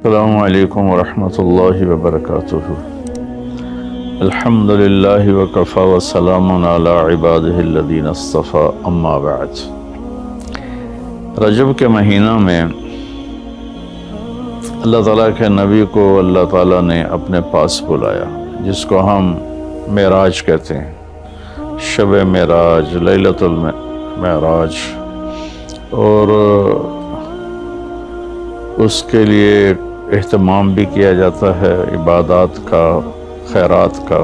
السلام علیکم ورحمۃ اللہ وبرکاتہ۔ الحمد للہ وکفی وسلام علی عبادہ الذین اصطفی، اما بعد۔ رجب کے مہینہ میں اللہ تعالیٰ کے نبی کو اللہ تعالیٰ نے اپنے پاس بلایا، جس کو ہم معراج کہتے ہیں، شب معراج، لیلۃ المعراج، اور اس کے لیے اہتمام بھی کیا جاتا ہے عبادات کا، خیرات کا۔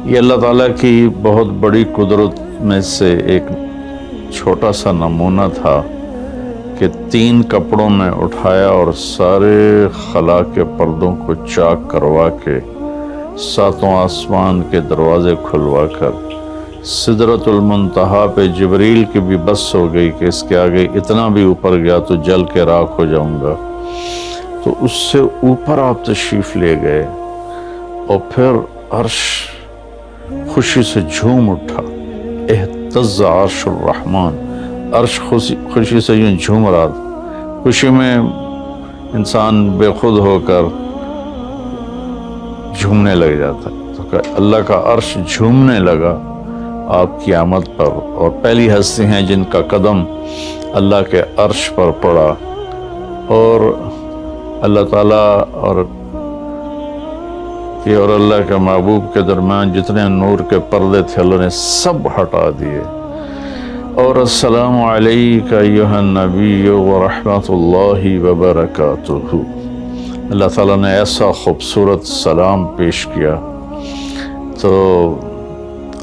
یہ اللہ تعالیٰ کی بہت بڑی قدرت میں سے ایک چھوٹا سا نمونہ تھا کہ 3 کپڑوں میں اٹھایا اور سارے خلا کے پردوں کو چاک کروا کے 7 آسمان کے دروازے کھلوا کر سدرۃ المنتہا پہ جبریل کی بھی بس ہو گئی کہ اس کے آگے اتنا بھی اوپر گیا تو جل کے راکھ ہو جاؤں گا، تو اس سے اوپر آپ تشریف لے گئے، اور پھر عرش خوشی سے جھوم اٹھا، اہتز عرش الرحمن، عرش خوشی سے یوں جھوم رہا تھا۔ خوشی میں انسان بے خود ہو کر جھومنے لگ جاتا ہے، تو کہ اللہ کا عرش جھومنے لگا آپ کی آمد پر، اور پہلی ہستی ہیں جن کا قدم اللہ کے عرش پر پڑا، اور اللہ تعالیٰ اور اللہ کے محبوب کے درمیان جتنے نور کے پردے تھے اللہ نے سب ہٹا دیے، اور السلام علیک ایھا النبی ورحمۃ اللہ وبرکاتہ۔ اللہ تعالیٰ نے ایسا خوبصورت سلام پیش کیا، تو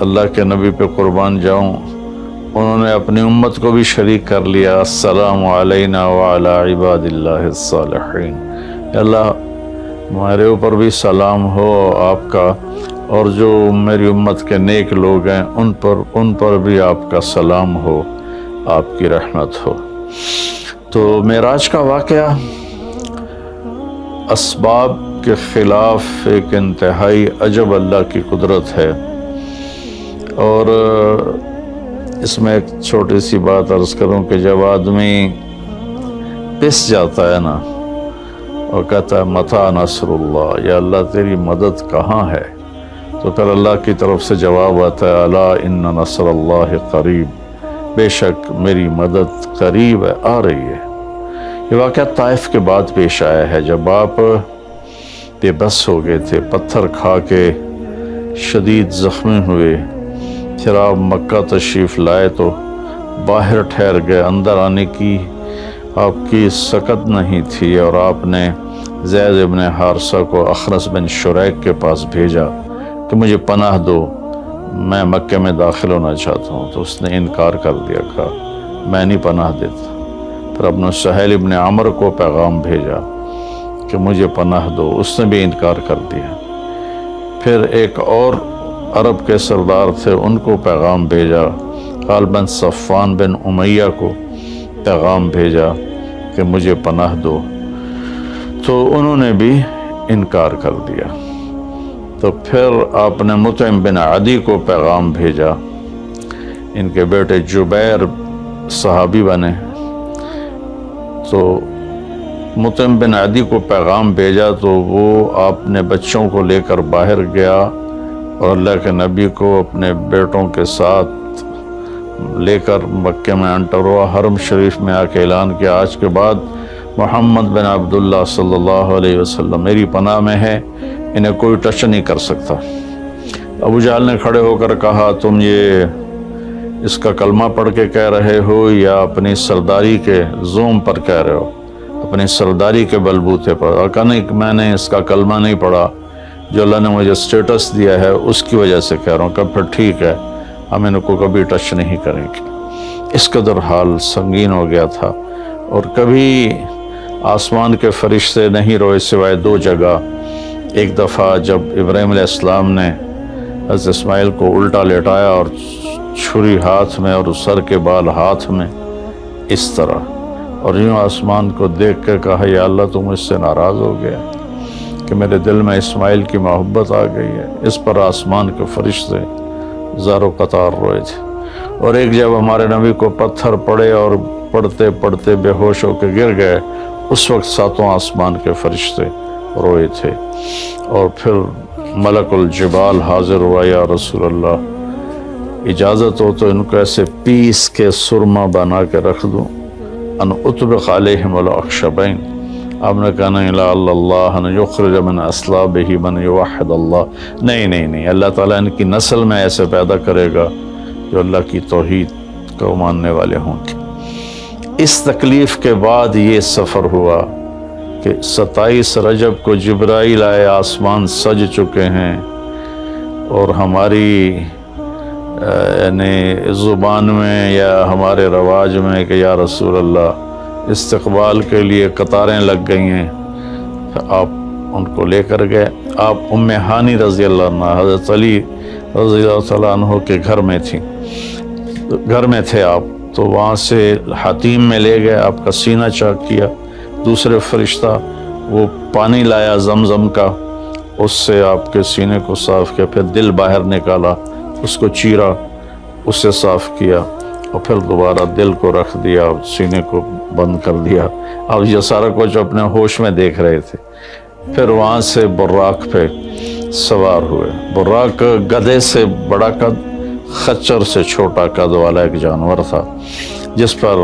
اللہ کے نبی پہ قربان جاؤں، انہوں نے اپنی امت کو بھی شریک کر لیا، السلام علینا وعلی عباد اللہ الصالحین، اللہ ہمارے اوپر بھی سلام ہو آپ کا، اور جو میری امت کے نیک لوگ ہیں ان پر بھی آپ کا سلام ہو، آپ کی رحمت ہو۔ تو معراج کا واقعہ اسباب کے خلاف ایک انتہائی عجب اللہ کی قدرت ہے، اور اس میں ایک چھوٹی سی بات عرض کروں کہ جب آدمی پس جاتا ہے نا اور کہتا ہے متی نصر اللہ، یا اللہ تیری مدد کہاں ہے، تو پھر اللہ کی طرف سے جواب آتا ہے الا ان نصر اللہ قریب، بے شک میری مدد قریب ہے، آ رہی ہے۔ یہ واقعہ طائف کے بعد پیش آیا ہے، جب آپ بے بس ہو گئے تھے، پتھر کھا کے شدید زخمی ہوئے، پھر آپ مکہ تشریف لائے تو باہر ٹھہر گئے، اندر آنے کی آپ کی سکت نہیں تھی، اور آپ نے زید ابن حارثہ کو اخنس بن شریک کے پاس بھیجا کہ مجھے پناہ دو، میں مکہ میں داخل ہونا چاہتا ہوں، تو اس نے انکار کر دیا، کہا میں نہیں پناہ دیتا۔ پھر ابن سہیل ابن عمر کو پیغام بھیجا کہ مجھے پناہ دو، اس نے بھی انکار کر دیا۔ پھر ایک اور عرب کے سردار تھے، ان کو پیغام بھیجا، غالباً صفوان بن امیہ کو پیغام بھیجا کہ مجھے پناہ دو، تو انہوں نے بھی انکار کر دیا۔ تو پھر آپ نے مطعم بن عدی کو پیغام بھیجا، ان کے بیٹے جبیر صحابی بنے، تو مطعم بن عدی کو پیغام بھیجا تو وہ آپ نے بچوں کو لے کر باہر گیا، اور اللہ کے نبی کو اپنے بیٹوں کے ساتھ لے کر مکہ میں انٹر ہوا، حرم شریف میں آ کے اعلان کیا آج کے بعد محمد بن عبداللہ صلی اللہ علیہ وسلم میری پناہ میں ہے، انہیں کوئی ٹچ نہیں کر سکتا۔ ابو جہل نے کھڑے ہو کر کہا تم یہ اس کا کلمہ پڑھ کے کہہ رہے ہو یا اپنی سرداری کے زوم پر کہہ رہے ہو، اپنی سرداری کے بلبوتے پر؟ اور کہا نہیں، میں نے اس کا کلمہ نہیں پڑھا، جو اللہ نے مجھے سٹیٹس دیا ہے اس کی وجہ سے کہہ رہا ہوں۔ کہ پھر ٹھیک ہے، ہم ان کو کبھی ٹچ نہیں کریں گے۔ اس قدر حال سنگین ہو گیا تھا، اور کبھی آسمان کے فرشتے نہیں روئے سوائے 2 جگہ۔ ایک دفعہ جب ابراہیم علیہ السلام نے حضرت اسماعیل کو الٹا لیٹایا اور چھری ہاتھ میں اور سر کے بال ہاتھ میں، اس طرح، اور یوں آسمان کو دیکھ کے کہا یا اللہ تو مجھ سے ناراض ہو گیا کہ میرے دل میں اسماعیل کی محبت آ گئی ہے۔ اس پر آسمان کے فرشتے زار و قطار روئے تھے۔ اور ایک جب ہمارے نبی کو پتھر پڑے اور پڑھتے پڑھتے بے ہوش ہو کے گر گئے، اس وقت ساتوں آسمان کے فرشتے روئے تھے، اور پھر ملک الجبال حاضر ہوا، یا رسول اللہ اجازت ہو تو ان کو ایسے پیس کے سرما بنا کے رکھ دوں، ان اطبق علیہم الاخشبین۔ آپ نے کہا نہیں، لا اللہ ان یخرج من اصلابہ من یوحد اللہ، نہیں، اللہ تعالیٰ ان کی نسل میں ایسے پیدا کرے گا جو اللہ کی توحید کو ماننے والے ہوں گے۔ اس تکلیف کے بعد یہ سفر ہوا کہ 27 رجب کو جبرائیل آئے، آسمان سج چکے ہیں، اور ہماری یعنی زبان میں یا ہمارے رواج میں کہ یا رسول اللہ استقبال کے لیے قطاریں لگ گئی ہیں، آپ ان کو لے کر گئے۔ آپ ام ہانی رضی اللہ عنہ، حضرت علی رضی اللہ تعالیٰ عنہ کے گھر میں تھے آپ، تو وہاں سے حتیم میں لے گئے، آپ کا سینہ چاک کیا۔ دوسرے فرشتہ وہ پانی لایا زمزم کا، اس سے آپ کے سینے کو صاف کیا، پھر دل باہر نکالا، اس کو چیرا، اس سے صاف کیا، اور پھر دوبارہ دل کو رکھ دیا، سینے کو بند کر دیا۔ اب یہ سارا کچھ اپنے ہوش میں دیکھ رہے تھے۔ پھر وہاں سے براق پہ سوار ہوئے۔ براق گدھے سے بڑا قد، خچر سے چھوٹا قد والا ایک جانور تھا، جس پر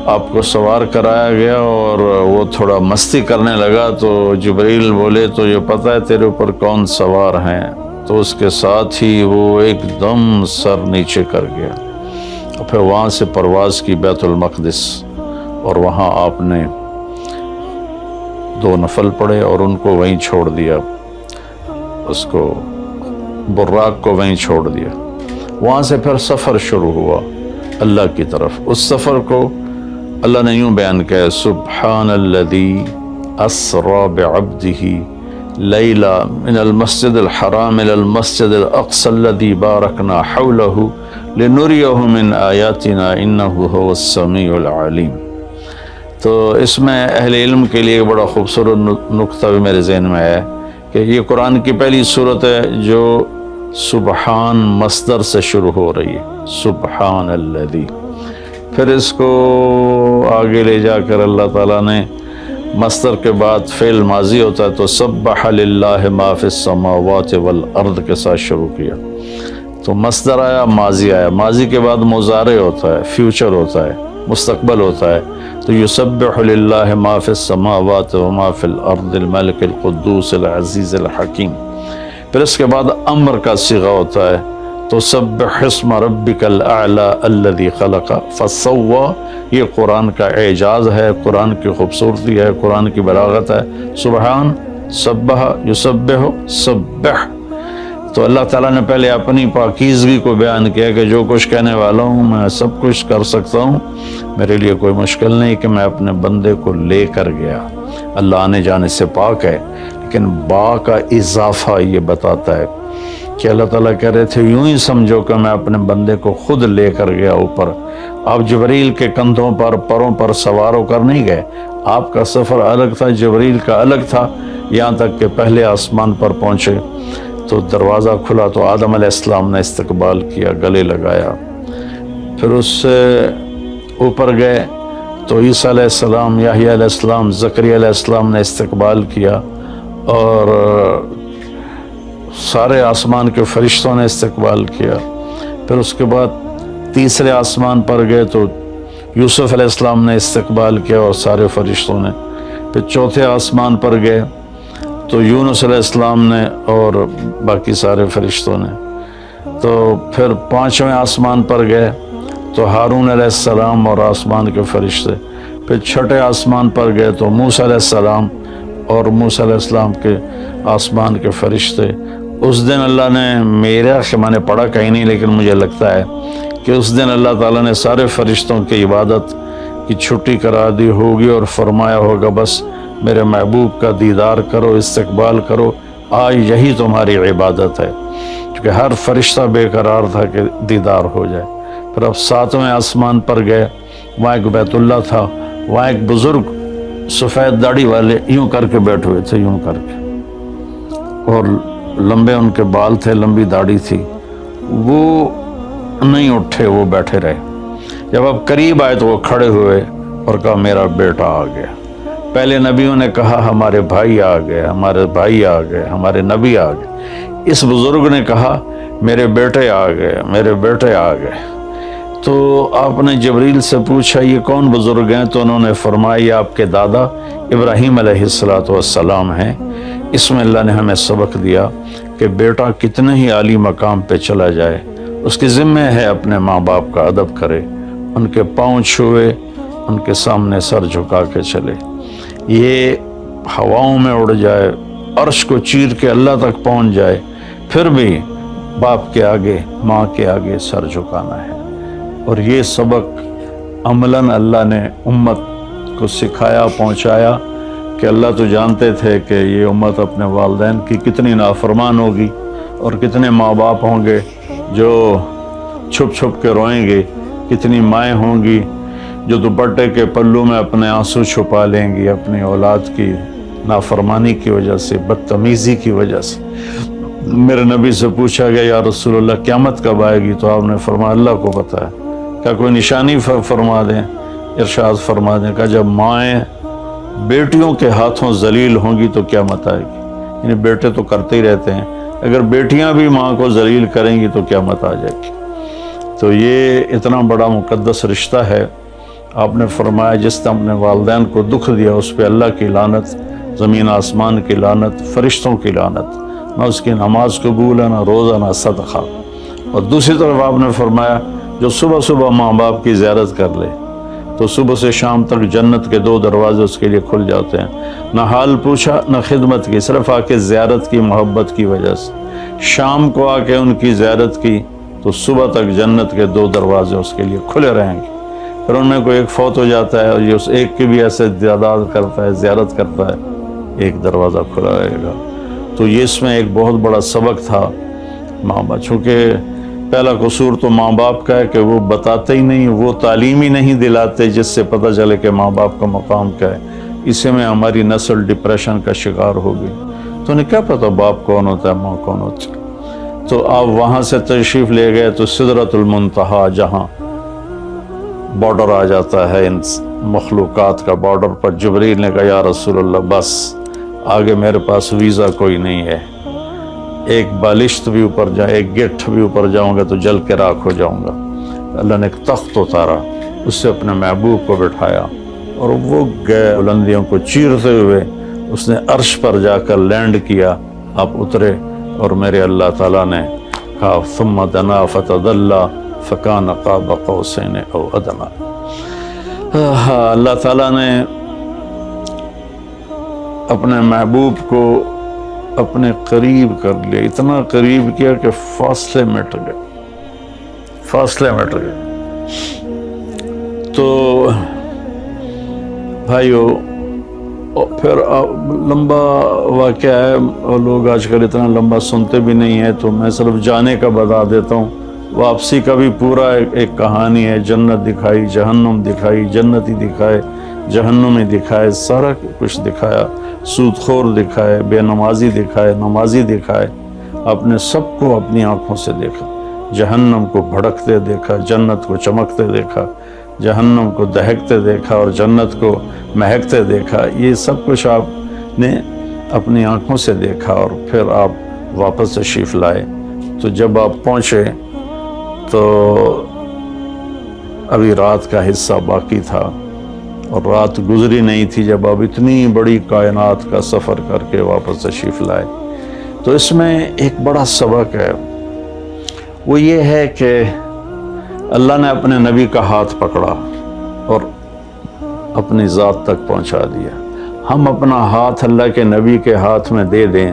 آپ کو سوار کرایا گیا، اور وہ تھوڑا مستی کرنے لگا تو جبریل بولے تو یہ پتہ ہے تیرے اوپر کون سوار ہیں؟ تو اس کے ساتھ ہی وہ ایک دم سر نیچے کر گیا، اور پھر وہاں سے پرواز کی بیت المقدس، اور وہاں آپ نے 2 نفل پڑھے اور ان کو وہیں چھوڑ دیا، اس کو براق کو وہیں چھوڑ دیا۔ وہاں سے پھر سفر شروع ہوا اللہ کی طرف۔ اس سفر کو اللہ نے یوں بیان کیا، سبحان الذی اسری بعبدہ لیلا من المسجد الحرام الى المسجد الاقصى الذی بارکنا حولہ لنریہ من آیاتنا انہ هو السمیع العلیم۔ تو اس میں اہل علم کے لیے بڑا خوبصورت نقطہ بھی میرے ذہن میں ہے کہ یہ قرآن کی پہلی صورت ہے جو سبحان مصدر سے شروع ہو رہی ہے، سبحان الذی۔ پھر اس کو آگے لے جا کر اللہ تعالیٰ نے مصدر کے بعد فعل ماضی ہوتا ہے تو سبح للہ ما فی السماوات والارض کے ساتھ شروع کیا، تو مصدر آیا، ماضی آیا، ماضی کے بعد مضارع ہوتا ہے، فیوچر ہوتا ہے، مستقبل ہوتا ہے، تو یسبح للہ ما فی السماوات وما فی الارض الملک القدوس العزیز الحکیم۔ پھر اس کے بعد امر کا صیغہ ہوتا ہے تو سبح اسم ربک الاعلی الذی خلق فسوی۔ یہ قرآن کا اعجاز ہے، قرآن کی خوبصورتی ہے، قرآن کی بلاغت ہے۔ سبحان، سبح، یسبح، سبح۔ تو اللہ تعالیٰ نے پہلے اپنی پاکیزگی کو بیان کیا کہ جو کچھ کہنے والا ہوں میں سب کچھ کر سکتا ہوں، میرے لیے کوئی مشکل نہیں کہ میں اپنے بندے کو لے کر گیا۔ اللہ آنے جانے سے پاک ہے، لیکن با کا اضافہ یہ بتاتا ہے کہ اللہ تعالیٰ کہہ رہے تھے یوں ہی سمجھو کہ میں اپنے بندے کو خود لے کر گیا اوپر۔ آپ جبریل کے کندھوں پر، پروں پر سوار ہو کر نہیں گئے، آپ کا سفر الگ تھا، جبریل کا الگ تھا، یہاں تک کہ پہلے آسمان پر پہنچے تو دروازہ کھلا تو آدم علیہ السلام نے استقبال کیا، گلے لگایا۔ پھر اس سے اوپر گئے تو عیسیٰ علیہ السلام، یحییٰ علیہ السلام، زکریا علیہ السلام نے استقبال کیا، اور سارے آسمان کے فرشتوں نے استقبال کیا۔ پھر اس کے بعد تیسرے آسمان پر گئے تو یوسف علیہ السلام نے استقبال کیا اور سارے فرشتوں نے۔ پھر چوتھے آسمان پر گئے تو یونس علیہ السلام نے اور باقی سارے فرشتوں نے۔ تو پھر پانچویں آسمان پر گئے تو ہارون علیہ السلام اور آسمان کے فرشتے۔ پھر چھٹے آسمان پر گئے تو موسیٰ علیہ السلام اور موسیٰ علیہ السلام کے آسمان کے فرشتے۔ اس دن اللہ نے، میرا میں نے پڑھا کہیں نہیں لیکن مجھے لگتا ہے کہ اس دن اللہ تعالیٰ نے سارے فرشتوں کی عبادت کی چھٹی کرا دی ہوگی اور فرمایا ہوگا بس میرے محبوب کا دیدار کرو، استقبال کرو، آج یہی تمہاری عبادت ہے، کیونکہ ہر فرشتہ بے قرار تھا کہ دیدار ہو جائے۔ پھر اب ساتویں آسمان پر گئے، وہاں ایک بیت اللہ تھا، وہاں ایک بزرگ سفید داڑھی والے یوں کر کے بیٹھے ہوئے تھے، یوں کر کے، اور لمبے ان کے بال تھے، لمبی داڑھی تھی، وہ نہیں اٹھے، وہ بیٹھے رہے۔ جب اب قریب آئے تو وہ کھڑے ہوئے اور کہا میرا بیٹا آ گیا۔ پہلے نبیوں نے کہا ہمارے بھائی آ گئے، ہمارے بھائی آ گئے، ہمارے نبی آ گئے۔ اس بزرگ نے کہا میرے بیٹے آ گئے، میرے بیٹے آ گئے۔ تو آپ نے جبریل سے پوچھا یہ کون بزرگ ہیں؟ تو انہوں نے فرمایا یہ آپ کے دادا ابراہیم علیہ السلام ہیں۔ اس میں اللہ نے ہمیں سبق دیا کہ بیٹا کتنے ہی عالی مقام پہ چلا جائے، اس کی ذمہ ہے اپنے ماں باپ کا ادب کرے، ان کے پاؤں چھوئے، ان کے سامنے سر جھکا کے چلے۔ یہ ہواؤں میں اڑ جائے، عرش کو چیر کے اللہ تک پہنچ جائے، پھر بھی باپ کے آگے، ماں کے آگے سر جھکانا ہے۔ اور یہ سبق عملاً اللہ نے امت کو سکھایا، پہنچایا کہ اللہ تو جانتے تھے کہ یہ امت اپنے والدین کی کتنی نافرمان ہوگی، اور کتنے ماں باپ ہوں گے جو چھپ چھپ کے روئیں گے، کتنی مائیں ہوں گی جو دوپٹے کے پلو میں اپنے آنسو چھپا لیں گی اپنی اولاد کی نافرمانی کی وجہ سے، بدتمیزی کی وجہ سے۔ میرے نبی سے پوچھا گیا یا رسول اللہ قیامت کب آئے گی؟ تو آپ نے فرمایا اللہ کو پتہ ہے، کیا کوئی نشانی فرما دیں؟ ارشاد فرما دیں کہ جب مائیں بیٹیوں کے ہاتھوں ذلیل ہوں گی تو قیامت آئے گی۔ یعنی بیٹے تو کرتے ہی رہتے ہیں، اگر بیٹیاں بھی ماں کو ذلیل کریں گی تو قیامت آ جائے گی۔ تو یہ اتنا بڑا مقدس رشتہ ہے۔ آپ نے فرمایا جس نے اپنے والدین کو دکھ دیا اس پہ اللہ کی لعنت، زمین آسمان کی لعنت، فرشتوں کی لعنت، نہ اس کی نماز قبول ہے، نہ روزہ، نہ صدقہ۔ اور دوسری طرف آپ نے فرمایا جو صبح صبح ماں باپ کی زیارت کر لے تو صبح سے شام تک جنت کے 2 دروازے اس کے لیے کھل جاتے ہیں۔ نہ حال پوچھا نہ خدمت کی، صرف آ کے زیارت کی محبت کی وجہ سے، شام کو آ کے ان کی زیارت کی تو صبح تک جنت کے 2 دروازے اس کے لیے کھلے رہیں گے۔ پھر ان میں کوئی ایک فوت ہو جاتا ہے اور یہ اس ایک کی بھی ایسے تعداد کرتا ہے، زیارت کرتا ہے، ایک دروازہ کھلا رہے گا۔ تو یہ اس میں ایک بہت بڑا سبق تھا ماں باپ، چونکہ پہلا قصور تو ماں باپ کا ہے کہ وہ بتاتے ہی نہیں، وہ تعلیم ہی نہیں دلاتے جس سے پتہ چلے کہ ماں باپ کا مقام کیا ہے۔ اسی میں ہماری نسل ڈپریشن کا شکار ہو گئی۔ تو انہیں کیا پتہ باپ کون ہوتا ہے، ماں کون ہوتی ہے؟ تو آپ وہاں سے تشریف لے گئے تو سدرۃ المنتہا، جہاں بارڈر آ جاتا ہے ان مخلوقات کا، بارڈر پر جبریل نے کہا یا رسول اللہ بس آگے میرے پاس ویزا کوئی نہیں ہے، ایک بالشت بھی اوپر جائے، ایک گٹھ بھی اوپر جاؤں گا تو جل کے راکھ ہو جاؤں گا۔ اللہ نے ایک تخت اتارا، اس سے اپنے محبوب کو بٹھایا اور وہ گئے بلندیوں کو چیرتے ہوئے، اس نے عرش پر جا کر لینڈ کیا، آپ اترے اور میرے اللہ تعالیٰ نے کہا ثم دنا فتدلی فکان قاب قوسین او ادنی۔ اللہ تعالیٰ نے اپنے محبوب کو اپنے قریب کر لیا، اتنا قریب کیا کہ فاصلے مٹ گئے، فاصلے مٹ گئے۔ تو بھائیو پھر لمبا واقعہ ہے، اور لوگ آج کل اتنا لمبا سنتے بھی نہیں ہیں، تو میں صرف جانے کا بتا دیتا ہوں۔ واپسی کا بھی پورا ایک کہانی ہے، جنت دکھائی، جہنم دکھائی، جنتی دکھائے، جہنمی دکھائے، سارا کچھ دکھایا، سود خور دکھائے، بے نمازی دکھائے، نمازی دکھائے۔ آپ نے سب کو اپنی آنکھوں سے دیکھا، جہنم کو بھڑکتے دیکھا، جنت کو چمکتے دیکھا، جہنم کو دہکتے دیکھا اور جنت کو مہکتے دیکھا۔ یہ سب کچھ آپ نے اپنی آنکھوں سے دیکھا، اور پھر آپ واپس تشریف لائے۔ تو جب آپ پہنچے تو ابھی رات کا حصہ باقی تھا اور رات گزری نہیں تھی جب آپ اتنی بڑی کائنات کا سفر کر کے واپس تشریف لائے۔ تو اس میں ایک بڑا سبق ہے، وہ یہ ہے کہ اللہ نے اپنے نبی کا ہاتھ پکڑا اور اپنی ذات تک پہنچا دیا۔ ہم اپنا ہاتھ اللہ کے نبی کے ہاتھ میں دے دیں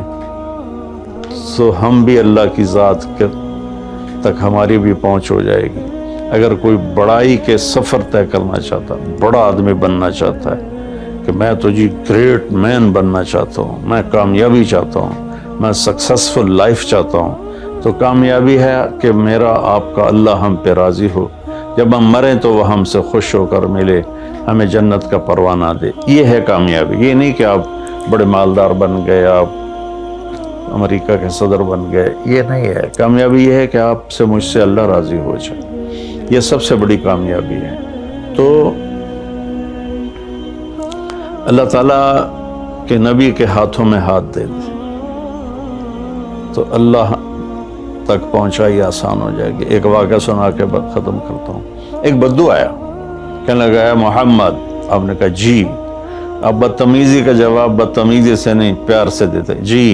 تو ہم بھی اللہ کی ذات تک ہماری بھی پہنچ ہو جائے گی۔ اگر کوئی بڑائی کے سفر طے کرنا چاہتا، بڑا آدمی بننا چاہتا ہے کہ میں تو جی گریٹ مین بننا چاہتا ہوں، میں کامیابی چاہتا ہوں، میں سکسیسفل لائف چاہتا ہوں، تو کامیابی ہے کہ میرا آپ کا اللہ ہم پہ راضی ہو، جب ہم مریں تو وہ ہم سے خوش ہو کر ملے، ہمیں جنت کا پروانہ دے۔ یہ ہے کامیابی۔ یہ نہیں کہ آپ بڑے مالدار بن گئے، آپ امریکہ کے صدر بن گئے، یہ نہیں ہے۔ کامیابی یہ ہے کہ آپ سے، مجھ سے اللہ راضی ہو جائے، یہ سب سے بڑی کامیابی ہے۔ تو اللہ تعالیٰ کے نبی کے ہاتھوں میں ہاتھ دے دے تو اللہ تک پہنچائی آسان ہو جائے گی۔ ایک واقعہ سنا کے ختم کرتا ہوں۔ ایک بدو آیا، کہنے لگا ہے محمد، آپ نے کہا جی۔ اب بدتمیزی کا جواب بدتمیزی سے نہیں، پیار سے دیتے، جی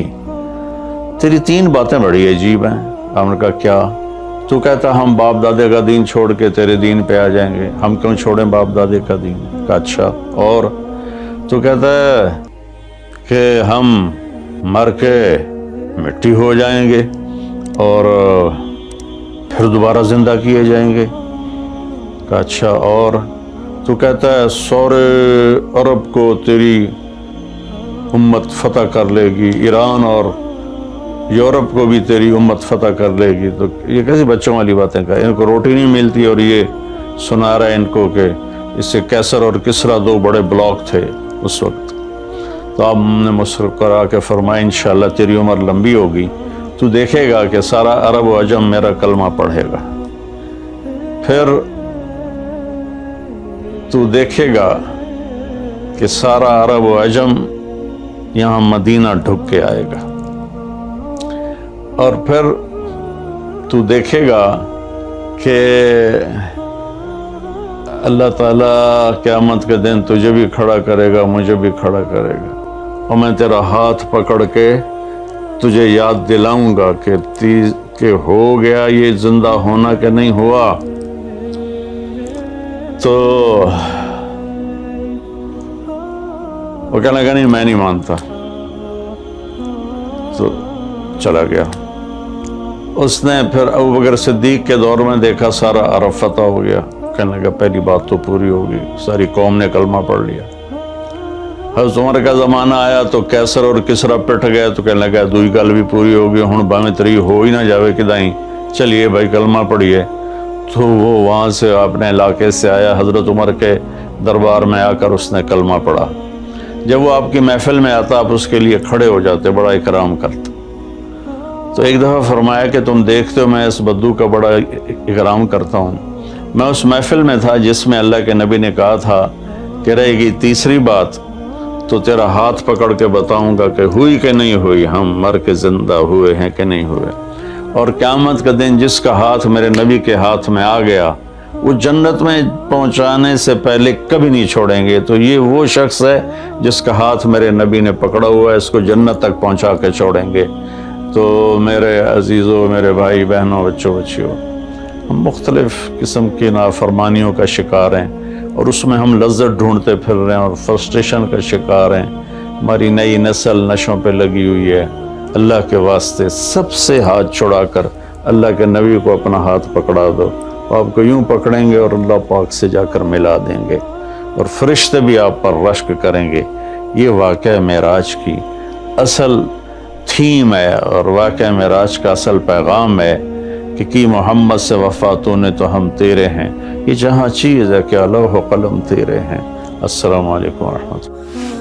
تیری 3 باتیں بڑی عجیب ہیں۔ آپ نے کہا کیا؟ تو کہتا ہم باپ دادے کا دین چھوڑ کے تیرے دین پہ آ جائیں گے، ہم کیوں چھوڑیں باپ دادے کا دین؟ کہا اچھا، اور؟ تو کہتا ہے کہ ہم مر کے مٹی ہو جائیں گے اور پھر دوبارہ زندہ کیے جائیں گے۔ کہا اچھا، اور؟ تو کہتا ہے سورے عرب کو تیری امت فتح کر لے گی، ایران اور یورپ کو بھی تیری امت فتح کر لے گی۔ تو یہ کیسی بچوں والی باتیں کہا، ان کو روٹی نہیں ملتی اور یہ سنا رہا ہے ان کو کہ اس سے کیسر اور کسرا 2 بڑے بلاک تھے اس وقت۔ تو آپ نے مسکرا کے فرمایا انشاءاللہ تیری عمر لمبی ہوگی، تو دیکھے گا کہ سارا عرب و عجم میرا کلمہ پڑھے گا، پھر تو دیکھے گا کہ سارا عرب و عجم یہاں مدینہ ڈھک کے آئے گا، اور پھر تو دیکھے گا کہ اللہ تعالیٰ قیامت کے دن تجھے بھی کھڑا کرے گا، مجھے بھی کھڑا کرے گا، اور میں تیرا ہاتھ پکڑ کے تجھے یاد دلاؤں گا کہ ہو گیا یہ زندہ ہونا کہ نہیں ہوا۔ تو وہ کہنے لگا نہیں میں نہیں مانتا، تو چلا گیا۔ اس نے پھر ابوبکر صدیق کے دور میں دیکھا سارا عرب فتح ہو گیا، کہنے لگا پہلی بات تو پوری ہوگی، ساری قوم نے کلمہ پڑھ لیا۔ حضرت عمر کا زمانہ آیا تو کیسر اور کسرا پٹ گئے، تو کہنے لگا دوئی گل بھی پوری ہوگی، ہن باویں تری ہو ہی نہ جاوے کدائیں، چلیے بھائی کلمہ پڑھیے۔ تو وہ وہاں سے اپنے علاقے سے آیا، حضرت عمر کے دربار میں آ کر اس نے کلمہ پڑھا۔ جب وہ آپ کی محفل میں آتا آپ اس کے لیے کھڑے ہو جاتے، بڑا اکرام کرتا۔ تو ایک دفعہ فرمایا کہ تم دیکھتے ہو میں اس بدو کا بڑا اکرام کرتا ہوں، میں اس محفل میں تھا جس میں اللہ کے نبی نے کہا تھا کہ رہے گی تیسری بات تو تیرا ہاتھ پکڑ کے بتاؤں گا کہ ہوئی کہ نہیں ہوئی، ہم مر کے زندہ ہوئے ہیں کہ نہیں ہوئے، اور قیامت کا دن جس کا ہاتھ میرے نبی کے ہاتھ میں آ گیا وہ جنت میں پہنچانے سے پہلے کبھی نہیں چھوڑیں گے۔ تو یہ وہ شخص ہے جس کا ہاتھ میرے نبی نے پکڑا ہوا ہے، اس کو جنت تک پہنچا کے چھوڑیں گے۔ تو میرے عزیزوں، میرے بھائی بہنوں، بچوں بچیوں، ہم مختلف قسم کی نافرمانیوں کا شکار ہیں اور اس میں ہم لذت ڈھونڈتے پھر رہے ہیں اور فرسٹریشن کا شکار ہیں۔ ہماری نئی نسل نشوں پہ لگی ہوئی ہے۔ اللہ کے واسطے سب سے ہاتھ چھڑا کر اللہ کے نبی کو اپنا ہاتھ پکڑا دو، آپ کو یوں پکڑیں گے اور اللہ پاک سے جا کر ملا دیں گے، اور فرشتے بھی آپ پر رشک کریں گے۔ یہ واقعہ معراج کی اصل تھیم ہے اور واقعہ معراج کا اصل پیغام ہے کہ کی محمد سے وفاتوں نے تو ہم تیرے ہیں، یہ جہاں چیز ہے کہ لوح و قلم تیرے ہیں۔ السلام علیکم ورحمۃ اللہ۔